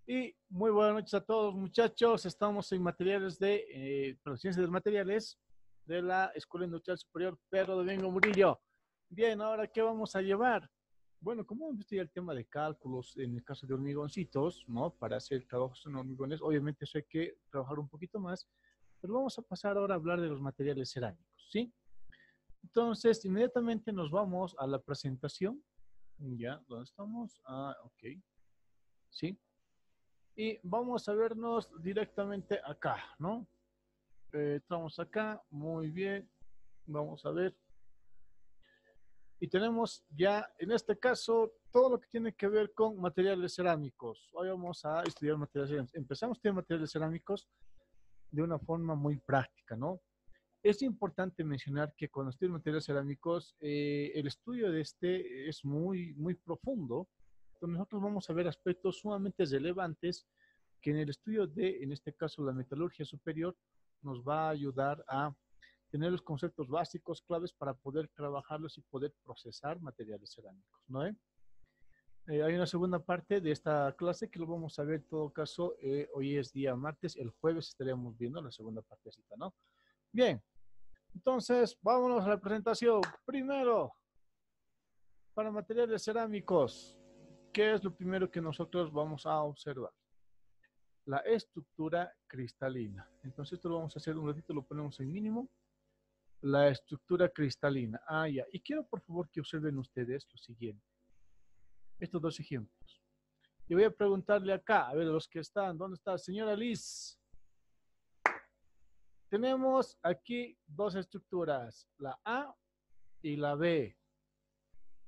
Y muy buenas noches a todos, muchachos. Estamos en materiales de ciencias de materiales de la Escuela Industrial Superior Pedro Domingo Murillo. Bien, ahora, ¿qué vamos a llevar? Bueno, como hemos visto ya el tema de cálculos en el caso de hormigoncitos, ¿no? Para hacer trabajos en hormigones, obviamente eso hay que trabajar un poquito más, pero vamos a pasar ahora a hablar de los materiales cerámicos, ¿sí? Entonces, inmediatamente nos vamos a la presentación. Ya, ¿dónde estamos? Ah, ok, sí. Y vamos a vernos directamente acá, ¿no? Estamos acá, muy bien, vamos a ver. Y tenemos ya, en este caso, todo lo que tiene que ver con materiales cerámicos. Hoy vamos a estudiar materiales cerámicos. Empezamos a estudiar materiales cerámicos de una forma muy práctica, ¿no? Es importante mencionar que cuando estudian materiales cerámicos, el estudio de este es muy profundo. Entonces nosotros vamos a ver aspectos sumamente relevantes que en el estudio de, en este caso, la metalurgia superior, nos va a ayudar a tener los conceptos básicos, claves para poder trabajarlos y poder procesar materiales cerámicos, ¿no? Hay una segunda parte de esta clase que lo vamos a ver en todo caso, hoy es día martes, el jueves estaremos viendo la segunda partecita, ¿no? Bien, entonces vámonos a la presentación. Primero, para materiales cerámicos, ¿qué es lo primero que nosotros vamos a observar? La estructura cristalina. Entonces esto lo vamos a hacer un ratito, lo ponemos en mínimo. La estructura cristalina. Ah, ya. Y quiero por favor que observen ustedes lo siguiente. Estos dos ejemplos. Y voy a preguntarle acá, a ver, los que están, ¿dónde está? Señora Liz. Tenemos aquí dos estructuras, la A y la B.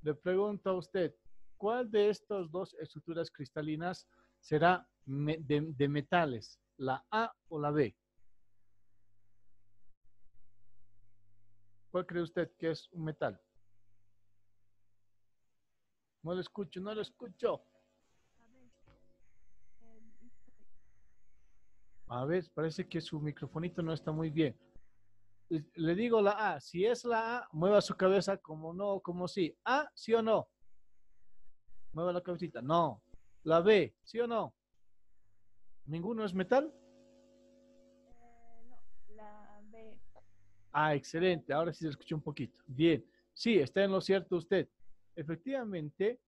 Le pregunto a usted, ¿cuál de estas dos estructuras cristalinas será de metales? ¿La A o la B? ¿Cuál cree usted que es un metal? No lo escucho, no lo escucho. A ver, parece que su microfonito no está muy bien. Le digo la A. Si es la A, mueva su cabeza como no, como sí. A, sí o no. Mueva la cabecita. No. La B, sí o no. ¿Ninguno es metal? No, la B. Ah, excelente. Ahora sí se escucha un poquito. Bien. Sí, está en lo cierto usted. Efectivamente,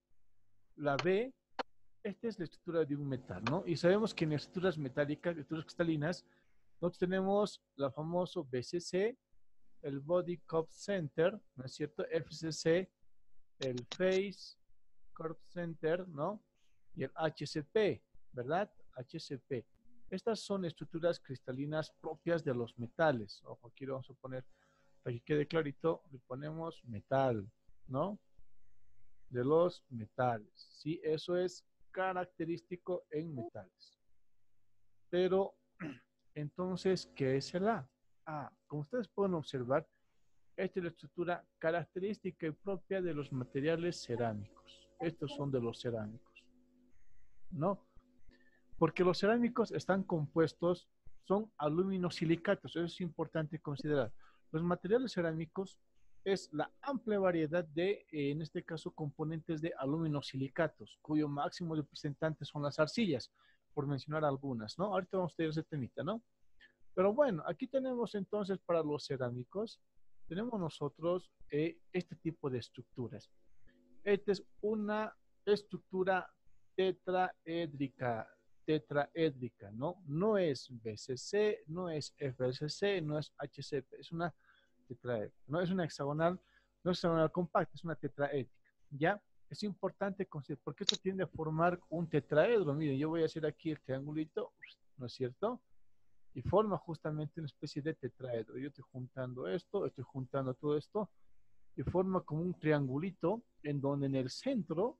la B, esta es la estructura de un metal, ¿no? Y sabemos que en estructuras metálicas, estructuras cristalinas, nosotros tenemos la famoso BCC, el Body Cup Center, ¿no es cierto? FCC, el Face Curve Center, ¿no? Y el HCP, ¿verdad? HCP. Estas son estructuras cristalinas propias de los metales. Ojo, aquí lo vamos a poner, para que quede clarito, le ponemos metal, ¿no? De los metales. Sí, eso es característico en metales. Pero, entonces, ¿qué es el A? Ah, como ustedes pueden observar, esta es la estructura característica y propia de los materiales cerámicos. Estos son de los cerámicos, ¿no? Porque los cerámicos están compuestos, son aluminosilicatos, eso es importante considerar. Los materiales cerámicos es la amplia variedad de, en este caso, componentes de aluminosilicatos, cuyo máximo representante son las arcillas, por mencionar algunas, ¿no? Ahorita vamos a tener ese temita, ¿no? Pero bueno, aquí tenemos entonces para los cerámicos, tenemos nosotros este tipo de estructuras. Esta es una estructura tetraédrica, tetraédrica, ¿no? No es BCC, no es FCC, no es HCP, es una tetraédrica, no es una hexagonal, no es hexagonal compacta, es una tetraédrica, ¿ya? Es importante considerar, porque esto tiende a formar un tetraedro. Miren, yo voy a hacer aquí el triangulito, ¿no es cierto? Y forma justamente una especie de tetraedro. Yo estoy juntando esto, estoy juntando todo esto, y forma como un triangulito en donde en el centro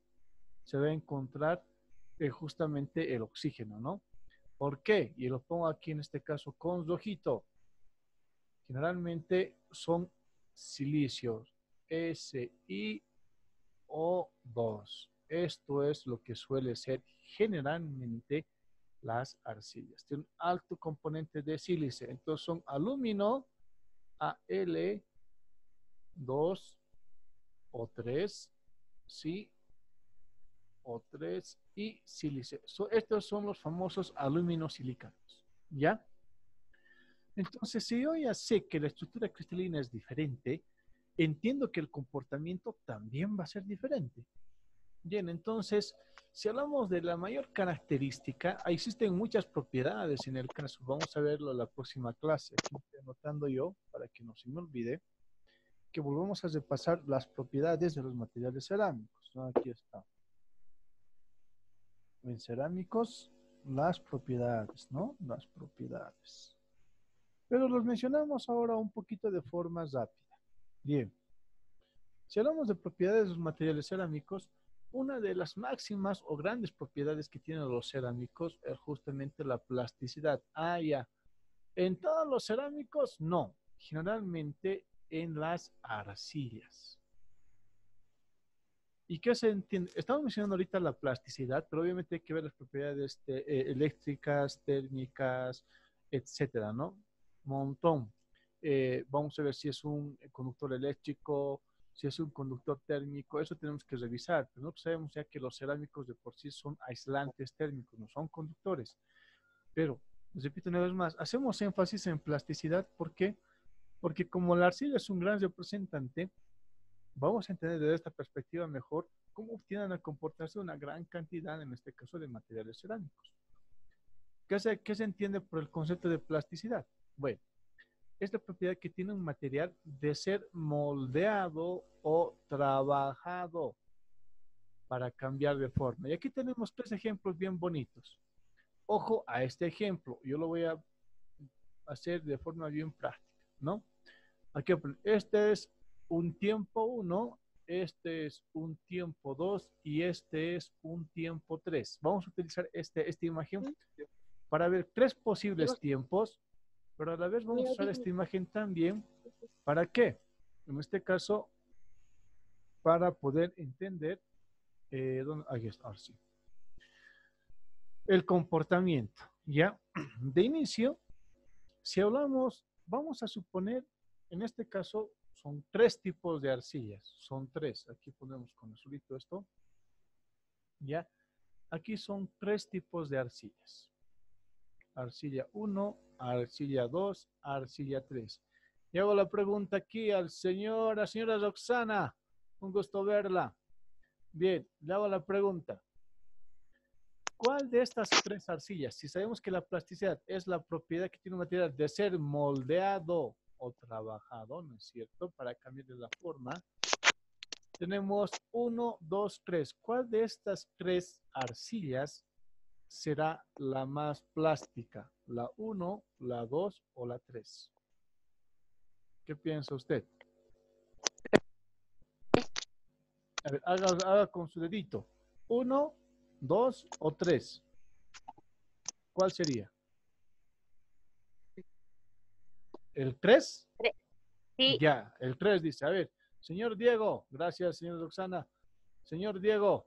se va a encontrar justamente el oxígeno, ¿no? ¿Por qué? Y lo pongo aquí en este caso con rojito. Generalmente son silicios, SiO2. Esto es lo que suele ser generalmente las arcillas. Tiene un alto componente de sílice. Entonces son alumino, Al2 o 3, ¿sí? O3 y sílice. Estos son los famosos aluminosilicatos, ¿ya? Entonces, si yo ya sé que la estructura cristalina es diferente, entiendo que el comportamiento también va a ser diferente. Bien, entonces, si hablamos de la mayor característica, existen muchas propiedades en el caso. Vamos a verlo en la próxima clase. Aquí estoy anotando yo, para que no se me olvide, que volvamos a repasar las propiedades de los materiales cerámicos, ¿no? Aquí está. En cerámicos, las propiedades, ¿no? Las propiedades. Pero los mencionamos ahora un poquito de forma rápida. Bien. Si hablamos de propiedades de los materiales cerámicos, una de las máximas o grandes propiedades que tienen los cerámicos es justamente la plasticidad. Ah, ya. En todos los cerámicos, no. Generalmente en las arcillas. ¿Y qué se entiende? Estamos mencionando ahorita la plasticidad, pero obviamente hay que ver las propiedades eléctricas, térmicas, etcétera, ¿no? Montón. Vamos a ver si es un conductor eléctrico, si es un conductor térmico, eso tenemos que revisar. Pero nosotros sabemos ya que los cerámicos de por sí son aislantes térmicos, no son conductores. Pero, repito una vez más, hacemos énfasis en plasticidad. ¿Por qué? Porque como la arcilla es un gran representante, vamos a entender desde esta perspectiva mejor cómo tienden a comportarse una gran cantidad, en este caso, de materiales cerámicos. ¿Qué se entiende por el concepto de plasticidad? Bueno, es la propiedad que tiene un material de ser moldeado o trabajado para cambiar de forma. Y aquí tenemos tres ejemplos bien bonitos. Ojo a este ejemplo, yo lo voy a hacer de forma bien práctica, ¿no? Aquí, este es un tiempo 1, este es un tiempo 2 y este es un tiempo 3. Vamos a utilizar esta imagen para ver tres posibles tiempos, pero a la vez vamos a usar esta imagen también. ¿Para qué? En este caso, para poder entender ahí está, ahora sí. El comportamiento, ¿ya? De inicio, si hablamos, vamos a suponer, en este caso, son tres tipos de arcillas. Son tres. Aquí ponemos con azulito esto. ¿Ya? Aquí son tres tipos de arcillas. Arcilla 1, arcilla 2, arcilla 3. Y hago la pregunta aquí a la señora Roxana. Un gusto verla. Bien, le hago la pregunta. ¿Cuál de estas tres arcillas, si sabemos que la plasticidad es la propiedad que tiene un material de ser moldeado o trabajado, ¿no es cierto?, para cambiarle la forma, tenemos 1, 2, 3. ¿Cuál de estas tres arcillas será la más plástica? ¿La 1, la 2 o la 3? ¿Qué piensa usted? A ver, haga con su dedito. 1, 2 o 3. ¿Cuál sería? ¿El 3? Sí. Ya, el 3 dice, a ver, señor Diego, gracias, señor Roxana. Señor Diego,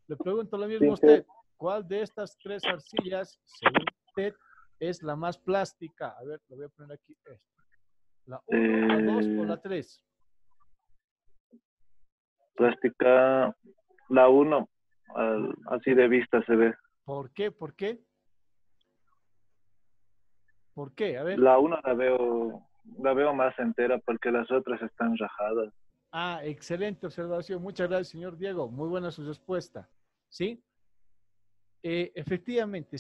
le pregunto lo mismo a usted. ¿Cuál de estas tres arcillas, según usted, es la más plástica? A ver, lo voy a poner aquí. ¿La 1, la 2 o la 3? Plástica, la 1, así de vista se ve. ¿Por qué? ¿Por qué? ¿Por qué? A ver. La 1 la veo más entera porque las otras están rajadas. Ah, excelente observación. Muchas gracias, señor Diego. Muy buena su respuesta. ¿Sí? Efectivamente,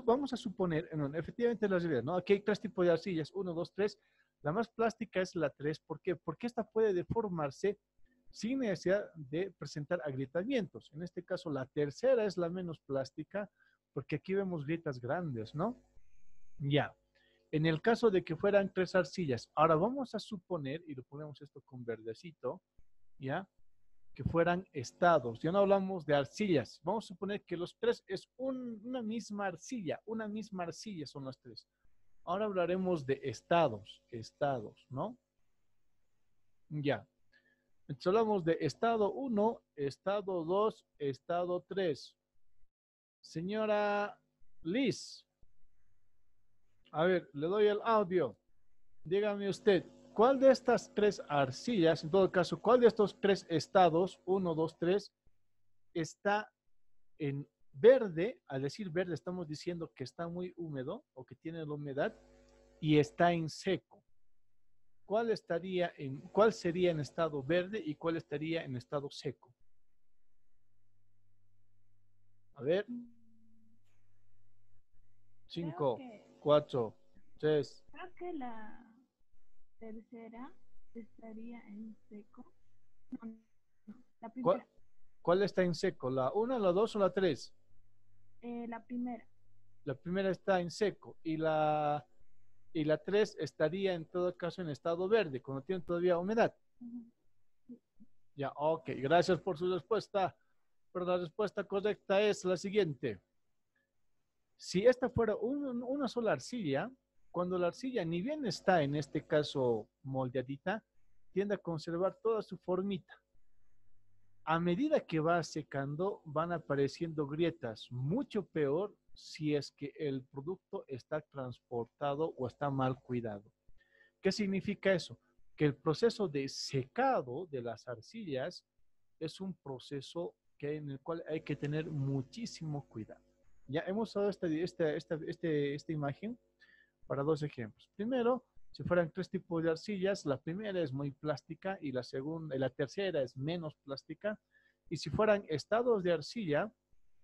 vamos a suponer, no, efectivamente la realidad, ¿no? Aquí hay tres tipos de arcillas, 1, 2, 3. La más plástica es la 3. ¿Por qué? Porque esta puede deformarse sin necesidad de presentar agrietamientos. En este caso, la tercera es la menos plástica, porque aquí vemos grietas grandes, ¿no? Ya. En el caso de que fueran tres arcillas, ahora vamos a suponer, y lo ponemos esto con verdecito, ¿ya? Que fueran estados. Ya no hablamos de arcillas. Vamos a suponer que los tres es una misma arcilla son las tres. Ahora hablaremos de estados, ¿no? Ya. Entonces hablamos de estado 1, estado 2, estado 3. Señora Liz, a ver, le doy el audio. Dígame usted, ¿cuál de estas tres arcillas, en todo caso, cuál de estos tres estados, 1, 2, 3, está en verde. Al decir verde estamos diciendo que está muy húmedo o que tiene la humedad, y está en seco. ¿Cuál sería en estado verde y cuál estaría en estado seco? A ver, Creo 5, que, 4, 3. creo que la tercera estaría en seco. No, no, la ¿Cuál, primera. cuál está en seco? ¿La 1, la 2 o la 3? La primera. La primera está en seco y la 3 estaría en todo caso en estado verde, cuando tiene todavía humedad. Ujú. Sí. Ya, ok, gracias por su respuesta. Pero la respuesta correcta es la siguiente. Si esta fuera una sola arcilla, cuando la arcilla ni bien está en este caso moldeadita, tiende a conservar toda su formita. A medida que va secando, van apareciendo grietas. Mucho peor si es que el producto está transportado o está mal cuidado. ¿Qué significa eso? Que el proceso de secado de las arcillas es un proceso en el cual hay que tener muchísimo cuidado. Ya hemos usado esta imagen para dos ejemplos. Primero, si fueran tres tipos de arcillas, la primera es muy plástica y la tercera es menos plástica. Y si fueran estados de arcilla,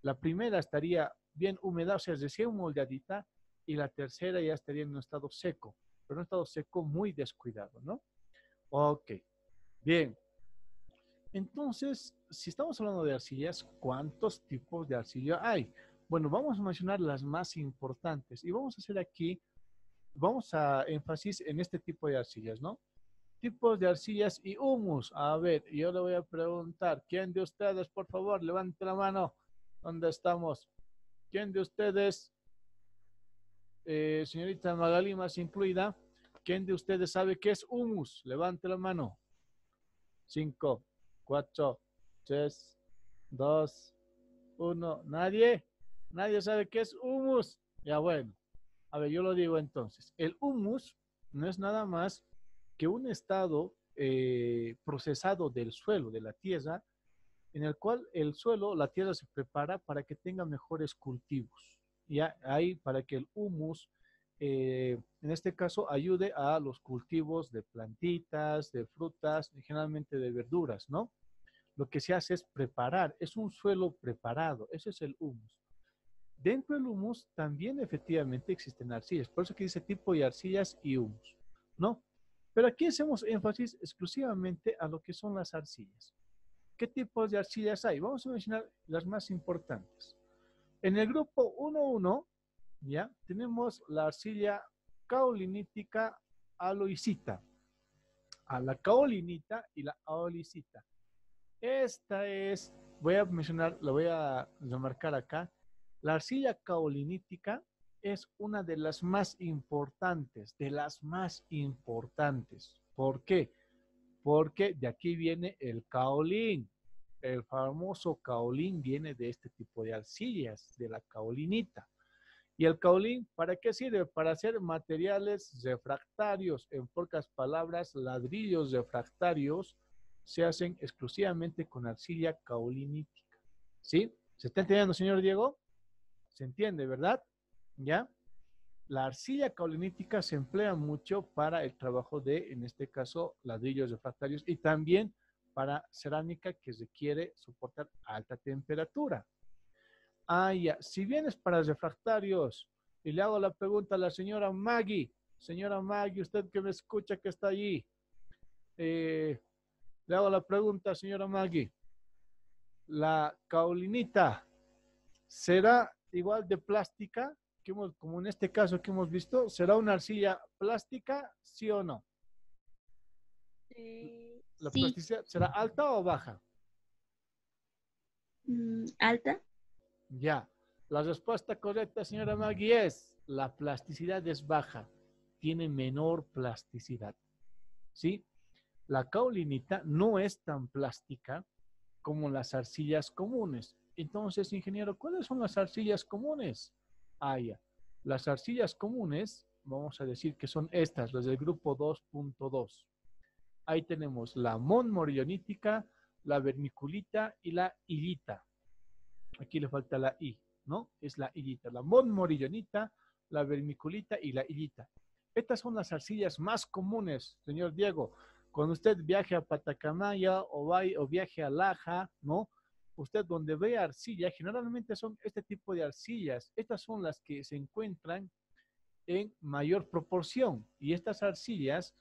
la primera estaría bien húmeda, o sea, recién moldeadita, y la tercera ya estaría en un estado seco, pero en un estado seco muy descuidado, ¿no? Ok, bien. Entonces, si estamos hablando de arcillas, ¿cuántos tipos de arcilla hay? Bueno, vamos a mencionar las más importantes y vamos a énfasis en este tipo de arcillas, ¿no? Tipos de arcillas y humus. A ver, yo le voy a preguntar, ¿quién de ustedes, por favor, levante la mano? ¿Dónde estamos? ¿Quién de ustedes, señorita Magali más incluida, quién de ustedes sabe qué es humus? Levante la mano. 5, 4, 3, 2, 1. ¿Nadie? ¿Nadie sabe qué es humus? Ya bueno. A ver, yo lo digo entonces. El humus no es nada más que un estado procesado del suelo, de la tierra, en el cual el suelo, la tierra se prepara para que tenga mejores cultivos. Ya hay para que el humus, en este caso, ayude a los cultivos de plantitas, de frutas y generalmente de verduras, ¿no? Lo que se hace es preparar, es un suelo preparado, ese es el humus. Dentro del humus también efectivamente existen arcillas, por eso que dice tipo de arcillas y humus, ¿no? Pero aquí hacemos énfasis exclusivamente a lo que son las arcillas. ¿Qué tipos de arcillas hay? Vamos a mencionar las más importantes. En el grupo 1.1, ya, tenemos la arcilla caolinítica aloicita, a la caolinita y la aolicita. Esta es, voy a mencionar, lo voy a remarcar acá, la arcilla caolinítica es una de las más importantes, de las más importantes. ¿Por qué? Porque de aquí viene el caolín. El famoso caolín viene de este tipo de arcillas, de la caolinita. ¿Y el caolín para qué sirve? Para hacer materiales refractarios. En pocas palabras, ladrillos refractarios se hacen exclusivamente con arcilla caolinítica. ¿Sí? ¿Se está entendiendo, señor Diego? ¿Se entiende, verdad? ¿Ya? La arcilla caolinítica se emplea mucho para el trabajo de, en este caso, ladrillos refractarios y también para cerámica que requiere soportar alta temperatura. Ah, ya. Si bien es para refractarios, y le hago la pregunta a la señora Maggie, usted que me escucha que está allí, le hago la pregunta, señora Maggie, ¿la caolinita será igual de plástica como en este caso que hemos visto? ¿Será una arcilla plástica, sí o no? ¿La Sí, plasticidad será alta o baja? alta. Ya. La respuesta correcta, señora Maggie, es la plasticidad es baja, tiene menor plasticidad. ¿Sí? La caolinita no es tan plástica como las arcillas comunes. Entonces, ingeniero, ¿cuáles son las arcillas comunes? Ah, ya. Las arcillas comunes, vamos a decir que son estas, las del grupo 2.2. Ahí tenemos la monmorionítica, la vermiculita y la hilita. Aquí le falta la I, ¿no? Es la illita, la montmorillonita, la vermiculita y la illita. Estas son las arcillas más comunes, señor Diego. Cuando usted viaje a Patacamaya o viaje a Laja, ¿no? Usted donde ve arcilla, generalmente son este tipo de arcillas. Estas son las que se encuentran en mayor proporción y estas arcillas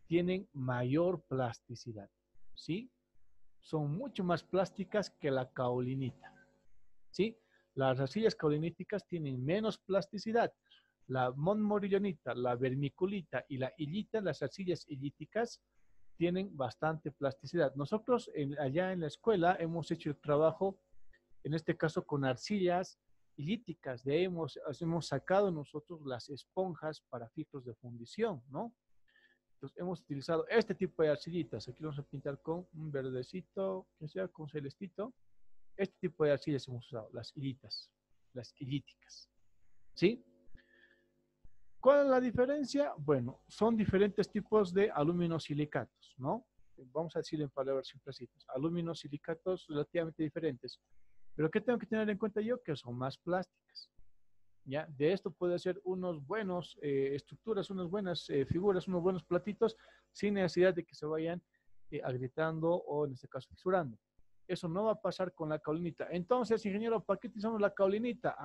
tienen mayor plasticidad, ¿sí? Son mucho más plásticas que la caolinita, ¿sí? Las arcillas caoliníticas tienen menos plasticidad. La montmorillonita, la vermiculita y la illita, las arcillas illíticas, tienen bastante plasticidad. Nosotros allá en la escuela hemos hecho el trabajo, en este caso con arcillas illíticas. De ahí hemos sacado nosotros las esponjas para filtros de fundición, ¿no? Entonces hemos utilizado este tipo de arcillitas. Aquí vamos a pintar con un verdecito, que sea con celestito. Este tipo de arcillas hemos usado, las illitas, las illíticas, ¿sí? ¿Cuál es la diferencia? Bueno, son diferentes tipos de aluminosilicatos, ¿no? Vamos a decir en palabras simplecitas, aluminosilicatos relativamente diferentes. Pero ¿qué tengo que tener en cuenta yo? Que son más plásticas, ¿ya? De esto puede ser unos buenos estructuras, unas buenas figuras, unos buenos platitos, sin necesidad de que se vayan agrietando o en este caso fisurando. Eso no va a pasar con la caolinita. Entonces, ingeniero, ¿para qué utilizamos la caolinita?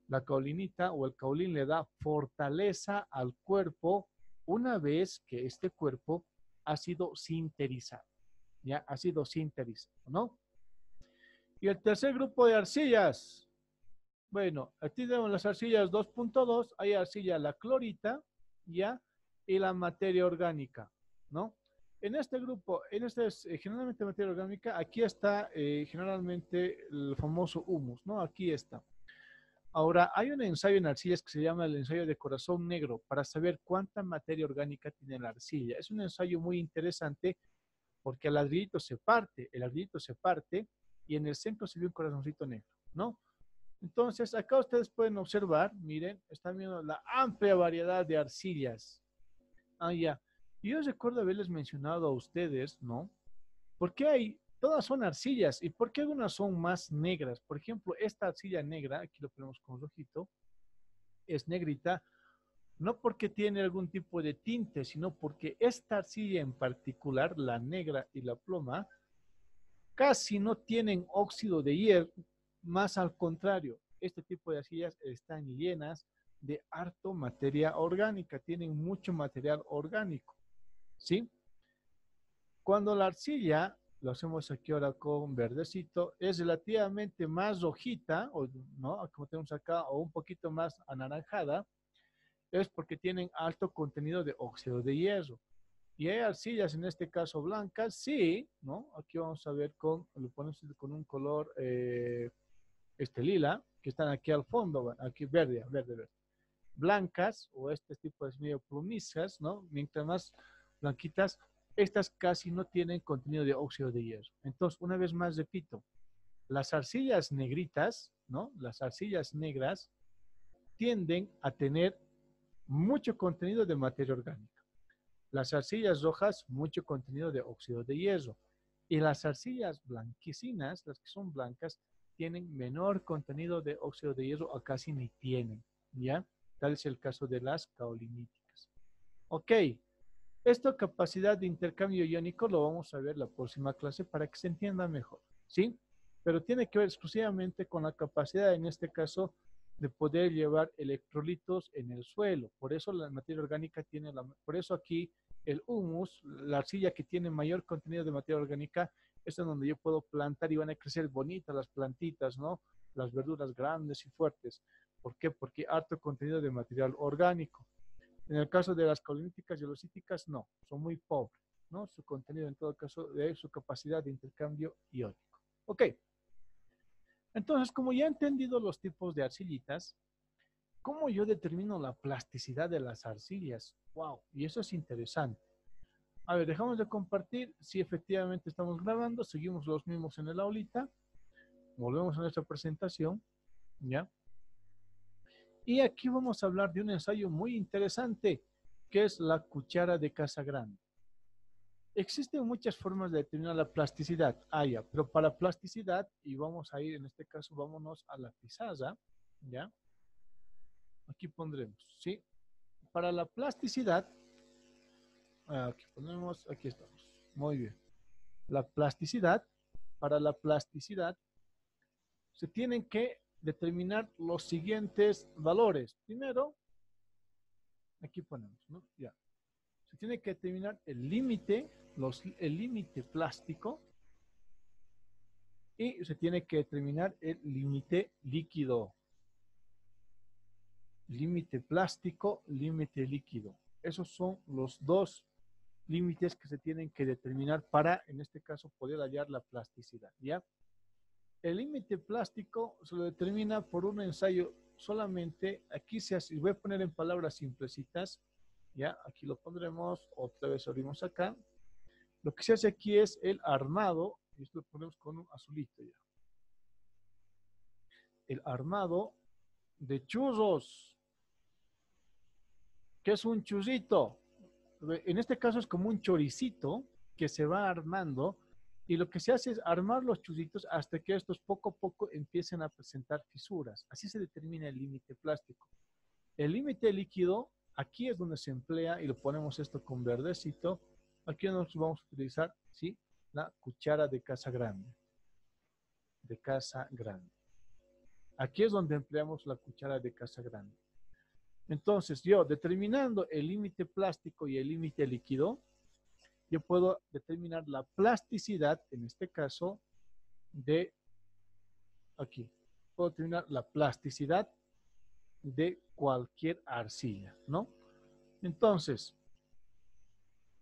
La caolinita o el caolín le da fortaleza al cuerpo una vez que este cuerpo ha sido sinterizado. Ya ha sido sinterizado, ¿no? Y el tercer grupo de arcillas. Bueno, aquí tenemos las arcillas 2.2, hay arcilla la clorita, ya, y la materia orgánica, ¿no? En este grupo, generalmente materia orgánica, aquí está generalmente el famoso humus, ¿no? Aquí está. Ahora, hay un ensayo en arcillas que se llama el ensayo de corazón negro para saber cuánta materia orgánica tiene la arcilla. Es un ensayo muy interesante porque el ladrillito se parte, y en el centro se ve un corazoncito negro, ¿no? Entonces, acá ustedes pueden observar, miren, están viendo la amplia variedad de arcillas. Ya. Y yo recuerdo haberles mencionado a ustedes, ¿no? ¿Por qué todas son arcillas y por qué algunas son más negras? Por ejemplo, esta arcilla negra, aquí lo ponemos con rojito, es negrita, no porque tiene algún tipo de tinte, sino porque esta arcilla en particular, la negra y la ploma, casi no tienen óxido de hierro, más al contrario, este tipo de arcillas están llenas de harto materia orgánica, tienen mucho material orgánico, ¿sí? Cuando la arcilla, lo hacemos aquí ahora con verdecito, es relativamente más rojita, o, ¿no? Como tenemos acá, o un poquito más anaranjada, es porque tienen alto contenido de óxido de hierro. Y hay arcillas, en este caso blancas, sí, ¿no? Aquí vamos a ver lo ponemos con un color lila, que están aquí al fondo, bueno, aquí verde. Blancas, o este tipo de medio plumizas, ¿no? Mientras más blanquitas, estas casi no tienen contenido de óxido de hierro. Entonces, una vez más repito, las arcillas negritas, ¿no? Las arcillas negras tienden a tener mucho contenido de materia orgánica. Las arcillas rojas, mucho contenido de óxido de hierro. Y las arcillas blanquecinas, las que son blancas, tienen menor contenido de óxido de hierro o casi ni tienen, ¿ya? Tal es el caso de las caoliníticas. Ok, esta capacidad de intercambio iónico lo vamos a ver la próxima clase para que se entienda mejor, ¿sí? Pero tiene que ver exclusivamente con la capacidad, en este caso, de poder llevar electrolitos en el suelo. Por eso la materia orgánica por eso aquí el humus, la arcilla que tiene mayor contenido de materia orgánica, es en donde yo puedo plantar y van a crecer bonitas las plantitas, ¿no? Las verduras grandes y fuertes. ¿Por qué? Porque harto contenido de material orgánico. En el caso de las caoliníticas y olocíticas, no, son muy pobres, ¿no? Su contenido, en todo caso, de su capacidad de intercambio iónico. Ok. Entonces, como ya he entendido los tipos de arcillitas, ¿cómo yo determino la plasticidad de las arcillas? Wow, y eso es interesante. A ver, dejamos de compartir. Si efectivamente estamos grabando, seguimos los mismos en el aulita. Volvemos a nuestra presentación, ¿ya? Y aquí vamos a hablar de un ensayo muy interesante, que es la cuchara de Casagrande. Existen muchas formas de determinar la plasticidad. Ah, ya, pero para plasticidad, y vamos a ir, en este caso, vámonos a la pizarra, ¿ya? Aquí pondremos, ¿sí? Para la plasticidad, aquí ponemos, aquí estamos. Muy bien. La plasticidad, para la plasticidad, se tienen que determinar los siguientes valores. Primero, aquí ponemos, ¿no? Ya. Se tiene que determinar el límite, el límite plástico y se tiene que determinar el límite líquido. Límite plástico, límite líquido. Esos son los dos límites que se tienen que determinar para, en este caso, poder hallar la plasticidad, ¿ya? El límite plástico se lo determina por un ensayo solamente, aquí se hace, voy a poner en palabras simplecitas, ya, aquí lo pondremos, otra vez abrimos acá. Lo que se hace aquí es el armado, y esto lo ponemos con un azulito ya. El armado de churros. ¿Qué es un churrito? En este caso es como un choricito que se va armando y lo que se hace es armar los churritos hasta que estos poco a poco empiecen a presentar fisuras. Así se determina el límite plástico. El límite líquido, aquí es donde se emplea y lo ponemos esto con verdecito. Aquí nos vamos a utilizar, ¿sí? La cuchara de casa grande. De casa grande. Aquí es donde empleamos la cuchara de casa grande. Entonces, yo determinando el límite plástico y el límite líquido, yo puedo determinar la plasticidad, en este caso, de aquí. Puedo determinar la plasticidad de cualquier arcilla, ¿no? Entonces,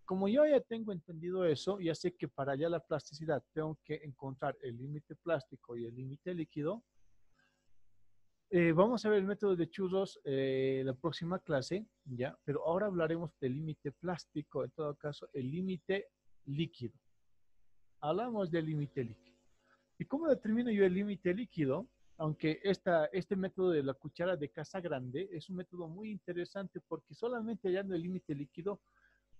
como yo ya tengo entendido eso, ya sé que para hallar la plasticidad tengo que encontrar el límite plástico y el límite líquido. Vamos a ver el método de churros la próxima clase, ¿ya? Pero ahora hablaremos del límite plástico, en todo caso, el límite líquido. Hablamos del límite líquido. ¿Y cómo determino yo el límite líquido? Aunque este método de la cuchara de casa grande es un método muy interesante porque solamente hallando el límite líquido,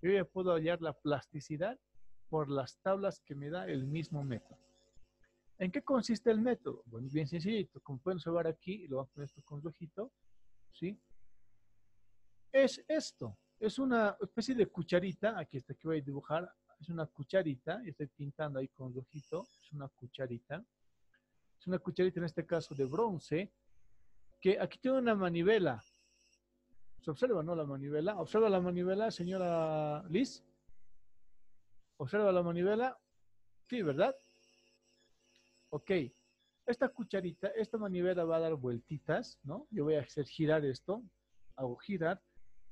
yo ya puedo hallar la plasticidad por las tablas que me da el mismo método. ¿En qué consiste el método? Bueno, bien sencillito. Como pueden observar aquí, lo voy a poner esto con rojito, ¿sí? Es esto. Es una especie de cucharita. Aquí está, que voy a dibujar. Es una cucharita. Estoy pintando ahí con rojito. Es una cucharita. Es una cucharita en este caso de bronce. Que aquí tiene una manivela. ¿Se observa, no? La manivela. ¿Observa la manivela, señora Liz? ¿Observa la manivela? Sí, ¿verdad? Ok. Esta cucharita, esta manivela va a dar vueltitas, ¿no? Yo voy a hacer girar esto, hago girar,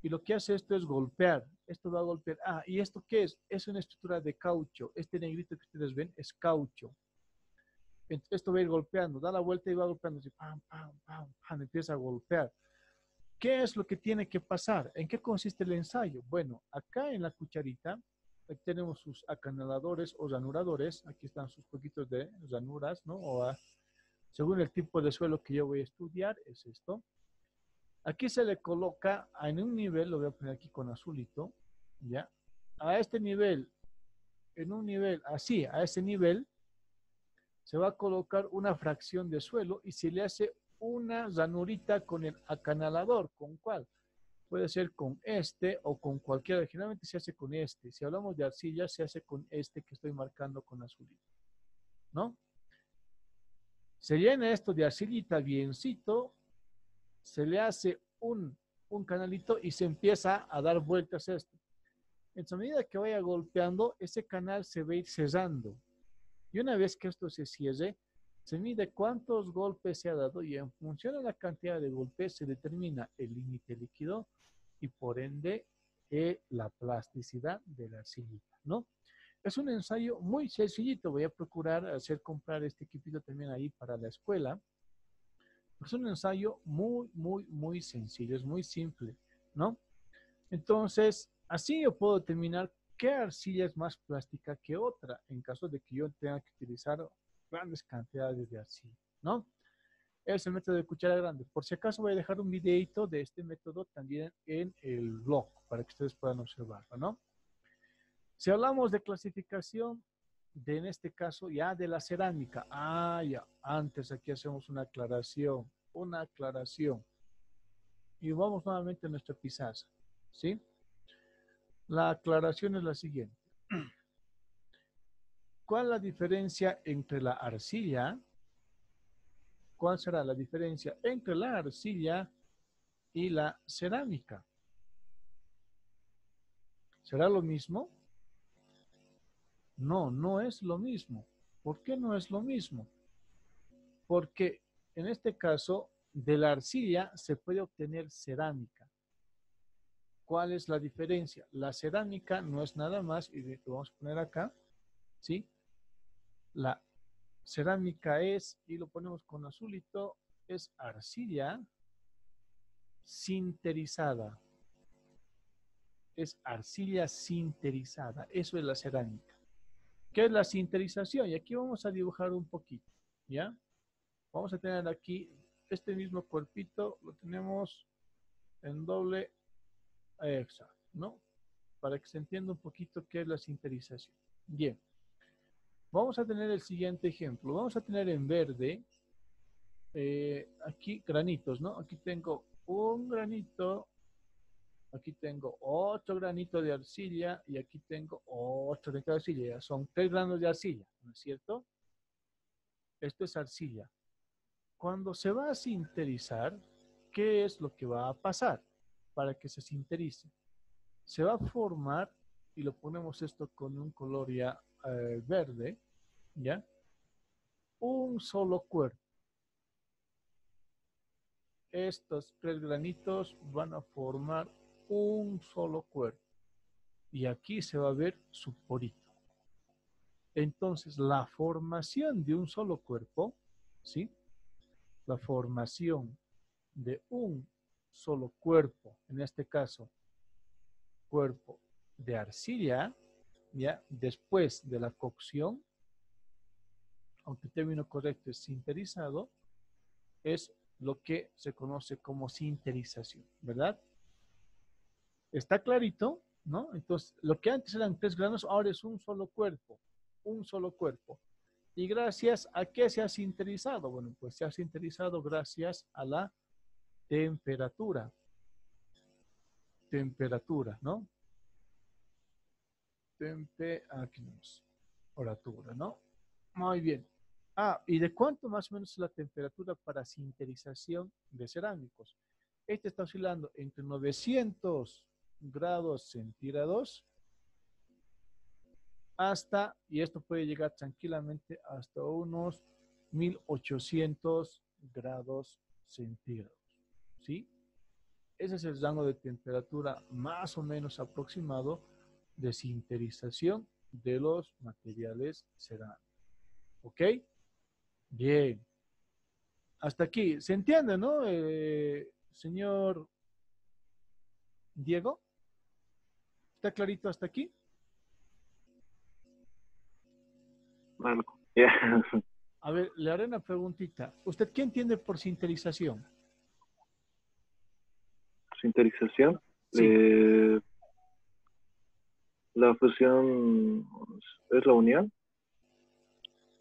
y lo que hace esto es golpear. Esto va a golpear. Ah, ¿y esto qué es? Es una estructura de caucho. Este negrito que ustedes ven es caucho. Esto va a ir golpeando, da la vuelta y va golpeando, así, pam, pam, pam, pam, empieza a golpear. ¿Qué es lo que tiene que pasar? ¿En qué consiste el ensayo? Bueno, acá en la cucharita aquí tenemos sus acanaladores o ranuradores. Aquí están sus poquitos de ranuras, ¿no? Según el tipo de suelo que yo voy a estudiar, es esto. Aquí se le coloca en un nivel, lo voy a poner aquí con azulito, ¿ya? A este nivel, en un nivel así, a ese nivel, se va a colocar una fracción de suelo y se le hace una ranurita con el acanalador. ¿Con cuál? Puede ser con este o con cualquiera. Generalmente se hace con este. Si hablamos de arcilla, se hace con este que estoy marcando con azulito, ¿no? Se llena esto de arcillita biencito, se le hace un canalito y se empieza a dar vueltas esto. En su medida que vaya golpeando, ese canal se va a ir cerrando. Y una vez que esto se cierre, se mide cuántos golpes se ha dado y en función de la cantidad de golpes se determina el límite líquido y por ende la plasticidad de la arcillita, ¿no? Es un ensayo muy sencillito. Voy a procurar comprar este equipito también ahí para la escuela. Es un ensayo muy sencillo, es muy simple, ¿no? Entonces, así yo puedo determinar qué arcilla es más plástica que otra, en caso de que yo tenga que utilizar grandes cantidades de arcilla, ¿no? Es el método de cuchara grande. Por si acaso voy a dejar un videito de este método también en el blog, para que ustedes puedan observarlo, ¿no? Si hablamos de clasificación, de en este caso ya de la cerámica. Ya, antes aquí hacemos una aclaración, una aclaración. Y vamos nuevamente a nuestra pizarra, ¿sí? La aclaración es la siguiente. ¿Cuál es la diferencia entre la arcilla? ¿Cuál será la diferencia entre la arcilla y la cerámica? ¿Será lo mismo? No, no es lo mismo. ¿Por qué no es lo mismo? Porque en este caso, de la arcilla se puede obtener cerámica. ¿Cuál es la diferencia? La cerámica no es nada más, y lo vamos a poner acá, ¿sí? La cerámica es, y lo ponemos con azulito, es arcilla sinterizada. Es arcilla sinterizada. Eso es la cerámica. ¿Qué es la sinterización? Y aquí vamos a dibujar un poquito, ¿ya? Vamos a tener aquí este mismo cuerpito, lo tenemos en doble hexa, ¿no? Para que se entienda un poquito qué es la sinterización. Bien, vamos a tener el siguiente ejemplo. Vamos a tener en verde, aquí granitos, ¿no? Aquí tengo un granito, aquí tengo otro granito de arcilla y aquí tengo otro granito de arcilla. Ya son 3 granos de arcilla, ¿no es cierto? Esto es arcilla. Cuando se va a sinterizar, ¿qué es lo que va a pasar para que se sinterice? Se va a formar, y lo ponemos esto con un color ya verde, ¿ya? Un solo cuerpo. Estos 3 granitos van a formar un solo cuerpo. Y aquí se va a ver su porito. Entonces, la formación de un solo cuerpo, ¿sí? La formación de un solo cuerpo, en este caso, cuerpo de arcilla, ¿ya? Después de la cocción, aunque el término correcto es sinterizado, es lo que se conoce como sinterización, ¿verdad? ¿Está clarito? ¿No? Entonces, lo que antes eran 3 granos, ahora es un solo cuerpo, un solo cuerpo. ¿Y gracias a qué se ha sinterizado? Bueno, pues se ha sinterizado gracias a la temperatura. Temperatura, ¿no? Temperatura, ¿no? Muy bien. ¿Y de cuánto más o menos es la temperatura para sinterización de cerámicos? Este está oscilando entre 900 grados centígrados hasta, y esto puede llegar tranquilamente hasta unos 1800 grados centígrados, ¿sí? Ese es el rango de temperatura más o menos aproximado de sinterización de los materiales cerámicos. ¿Ok? Bien. Hasta aquí. ¿Se entiende, no? Señor Diego, ¿está clarito hasta aquí? Algo. Ya. A ver, le haré una preguntita. ¿Usted qué entiende por sinterización? Sinterización. Sí. La fusión es la unión.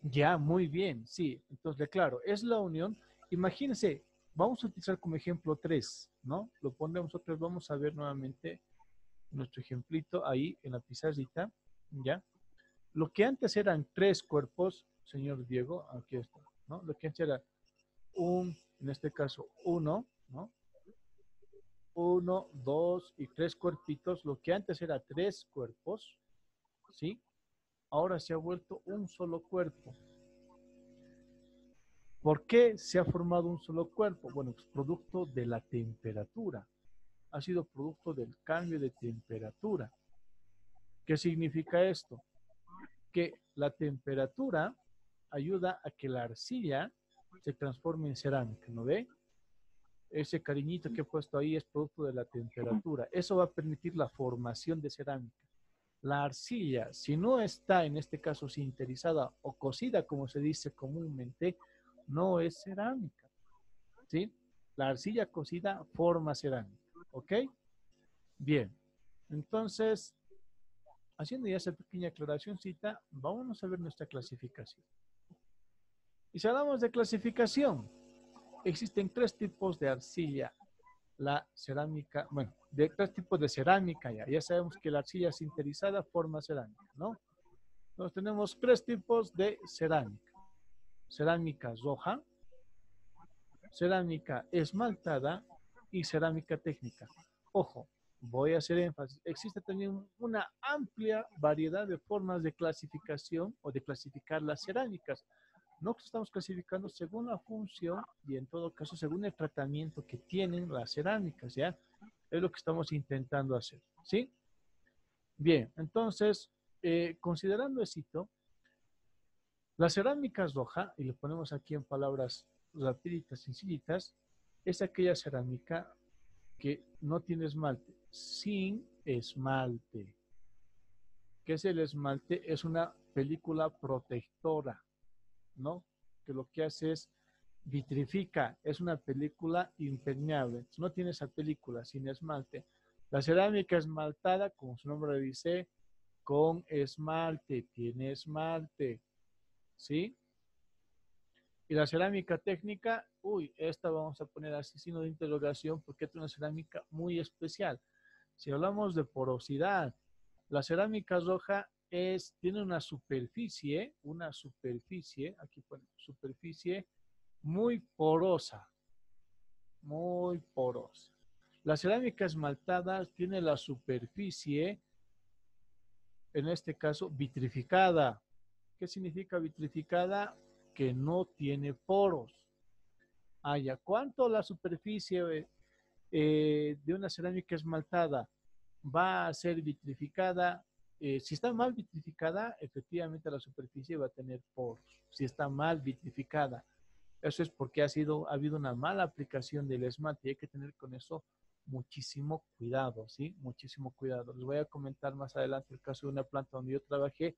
Ya, muy bien, sí. Entonces, claro, es la unión. Imagínense, vamos a utilizar como ejemplo 3, ¿no? Lo ponemos otra vez, vamos a ver nuevamente nuestro ejemplito ahí en la pizarrita, ¿ya? Lo que antes eran 3 cuerpos, señor Diego, aquí está, ¿no? Lo que antes era en este caso, uno, ¿no? 1, 2 y 3 cuerpitos. Lo que antes era 3 cuerpos, ¿sí? Ahora se ha vuelto un solo cuerpo. ¿Por qué se ha formado un solo cuerpo? Bueno, es producto de la temperatura. Ha sido producto del cambio de temperatura. ¿Qué significa esto? Que la temperatura ayuda a que la arcilla se transforme en cerámica, ¿no ve? Ese cariñito que he puesto ahí es producto de la temperatura. Eso va a permitir la formación de cerámica. La arcilla, si no está en este caso sinterizada o cocida, como se dice comúnmente, no es cerámica, ¿sí? La arcilla cocida forma cerámica, ¿ok? Bien, entonces haciendo ya esa pequeña aclaracióncita, vámonos a ver nuestra clasificación. Y si hablamos de clasificación, existen tres tipos de arcilla. La cerámica, bueno, de tres tipos de cerámica ya. Ya sabemos que la arcilla sinterizada forma cerámica, ¿no? Entonces tenemos tres tipos de cerámica. Cerámica roja, cerámica esmaltada y cerámica técnica. Ojo, voy a hacer énfasis. Existe también una amplia variedad de formas de clasificación o de clasificar las cerámicas. No estamos clasificando según la función y en todo caso según el tratamiento que tienen las cerámicas, ¿ya? Es lo que estamos intentando hacer, ¿sí? Bien, entonces, considerando esto, la cerámica roja, y le ponemos aquí en palabras rapiditas, sencillitas, es aquella cerámica que no tiene esmalte, sin esmalte. ¿Qué es el esmalte? Es una película protectora, ¿no? Que lo que hace es vitrifica, es una película impermeable. No tiene esa película sin esmalte. La cerámica esmaltada, como su nombre dice, con esmalte, tiene esmalte, ¿sí? Y la cerámica técnica, uy, esta vamos a poner así signo de interrogación porque es una cerámica muy especial. Si hablamos de porosidad, la cerámica roja tiene una superficie, aquí ponemos superficie muy porosa, muy porosa. La cerámica esmaltada tiene la superficie, en este caso, vitrificada. ¿Qué significa vitrificada? Que no tiene poros. ¿Cuánto la superficie de una cerámica esmaltada va a ser vitrificada? Si está mal vitrificada, efectivamente la superficie va a tener poros. Si está mal vitrificada, eso es porque ha habido una mala aplicación del esmalte y hay que tener con eso muchísimo cuidado, ¿sí? Muchísimo cuidado. Les voy a comentar más adelante el caso de una planta donde yo trabajé,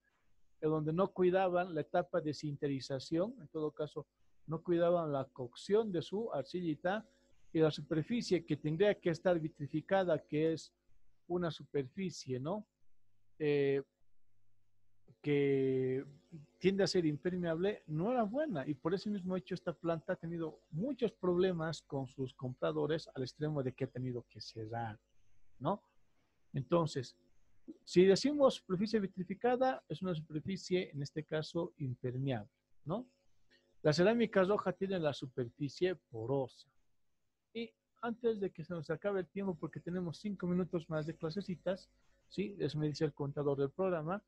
donde no cuidaban la etapa de sinterización, en todo caso, no cuidaban la cocción de su arcillita y la superficie que tendría que estar vitrificada, que es una superficie, ¿no? Que tiende a ser impermeable, no era buena y por ese mismo hecho esta planta ha tenido muchos problemas con sus compradores al extremo de que ha tenido que cerrar, ¿no? Entonces, si decimos superficie vitrificada, es una superficie, en este caso, impermeable, ¿no? La cerámica roja tiene la superficie porosa. Y antes de que se nos acabe el tiempo, porque tenemos 5 minutos más de clasecitas, ¿sí? Eso me dice el contador del programa.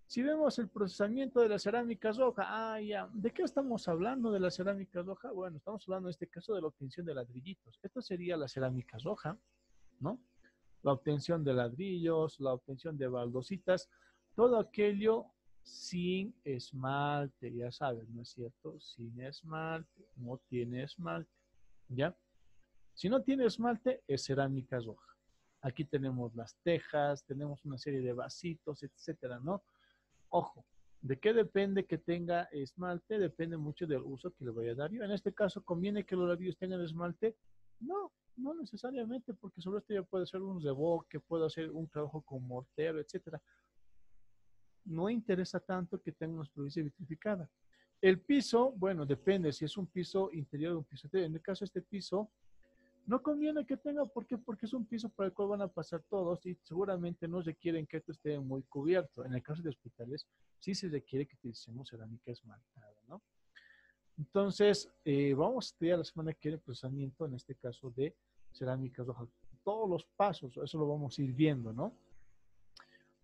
Si vemos el procesamiento de la cerámica roja, ya, ¿de qué estamos hablando de la cerámica roja? Bueno, estamos hablando en este caso de la obtención de ladrillitos. Esto sería la cerámica roja, ¿no? La obtención de ladrillos, la obtención de baldositas, todo aquello sin esmalte, ya sabes, ¿no es cierto? Sin esmalte, no tiene esmalte, ¿ya? Si no tiene esmalte, es cerámica roja. Aquí tenemos las tejas, tenemos una serie de vasitos, etcétera, ¿no? Ojo, ¿de qué depende que tenga esmalte? Depende mucho del uso que le voy a dar yo. En este caso, ¿conviene que los ladrillos tengan esmalte? No, no necesariamente, porque sobre esto ya puede ser un revoque, puede hacer un trabajo con mortero, etcétera. No interesa tanto que tenga una superficie vitrificada. El piso, bueno, depende si es un piso interior o un piso exterior. En el caso de este piso, no conviene que tenga, ¿por qué? Porque es un piso por el cual van a pasar todos y seguramente no requieren que esto esté muy cubierto. En el caso de hospitales, sí se requiere que utilicemos cerámica esmaltada, ¿no? Entonces, vamos a estudiar la semana que viene el procesamiento, en este caso de cerámica roja. Todos los pasos, eso lo vamos a ir viendo, ¿no?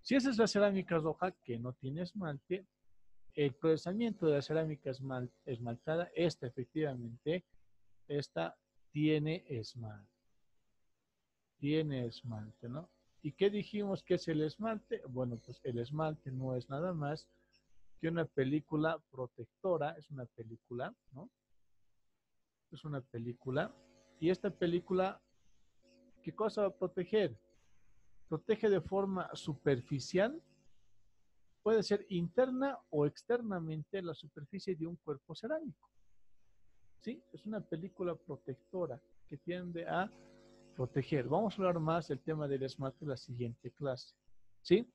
Si esa es la cerámica roja que no tiene esmalte, el procesamiento de la cerámica esmaltada, esta efectivamente, esta tiene esmalte. Tiene esmalte, ¿no? ¿Y qué dijimos que es el esmalte? Bueno, pues el esmalte no es nada más que una película protectora, es una película, ¿no? Es una película. Y esta película, ¿qué cosa va a proteger? Protege de forma superficial, puede ser interna o externamente la superficie de un cuerpo cerámico. ¿Sí? Es una película protectora que tiende a proteger. Vamos a hablar más del tema del esmalte en la siguiente clase. ¿Sí?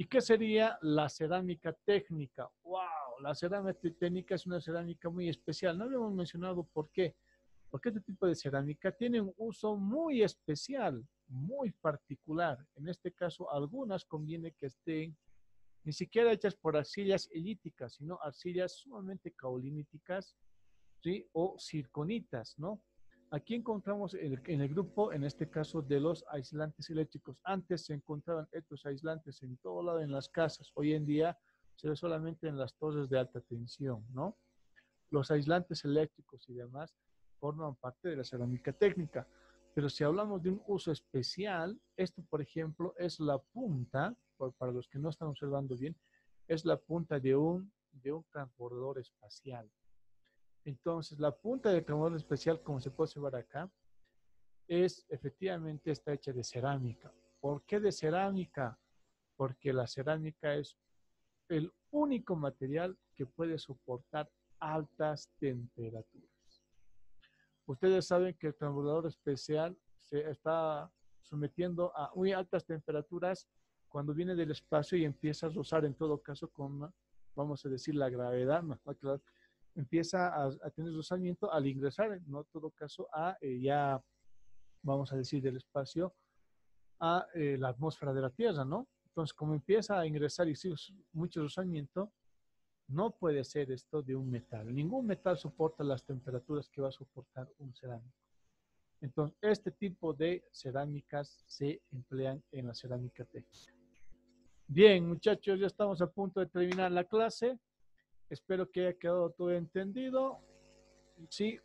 ¿Y qué sería la cerámica técnica? ¡Wow! La cerámica técnica es una cerámica muy especial. No habíamos mencionado por qué. Porque este tipo de cerámica tiene un uso muy especial, muy particular. En este caso, algunas conviene que estén ni siquiera hechas por arcillas elíticas, sino arcillas sumamente caoliníticas, ¿sí? O circonitas, ¿no? Aquí encontramos en el grupo, en este caso, de los aislantes eléctricos. Antes se encontraban estos aislantes en todo lado en las casas. Hoy en día se ve solamente en las torres de alta tensión, ¿no? Los aislantes eléctricos y demás forman parte de la cerámica técnica. Pero si hablamos de un uso especial, esto, por ejemplo, es la punta, para los que no están observando bien, es la punta de un transbordador espacial. Entonces, la punta del transbordador espacial, como se puede observar acá, efectivamente está hecha de cerámica. ¿Por qué de cerámica? Porque la cerámica es el único material que puede soportar altas temperaturas. Ustedes saben que el transbordador especial se está sometiendo a muy altas temperaturas cuando viene del espacio y empieza a rozar, en todo caso, con, vamos a decir, la gravedad, empieza a tener rozamiento al ingresar, en todo caso, a ya, vamos a decir, del espacio a la atmósfera de la Tierra, ¿no? Entonces, como empieza a ingresar y sigue mucho rozamiento, no puede ser esto de un metal. Ningún metal soporta las temperaturas que va a soportar un cerámico. Entonces, este tipo de cerámicas se emplean en la cerámica técnica. Bien, muchachos, ya estamos a punto de terminar la clase. Espero que haya quedado todo entendido. Sí,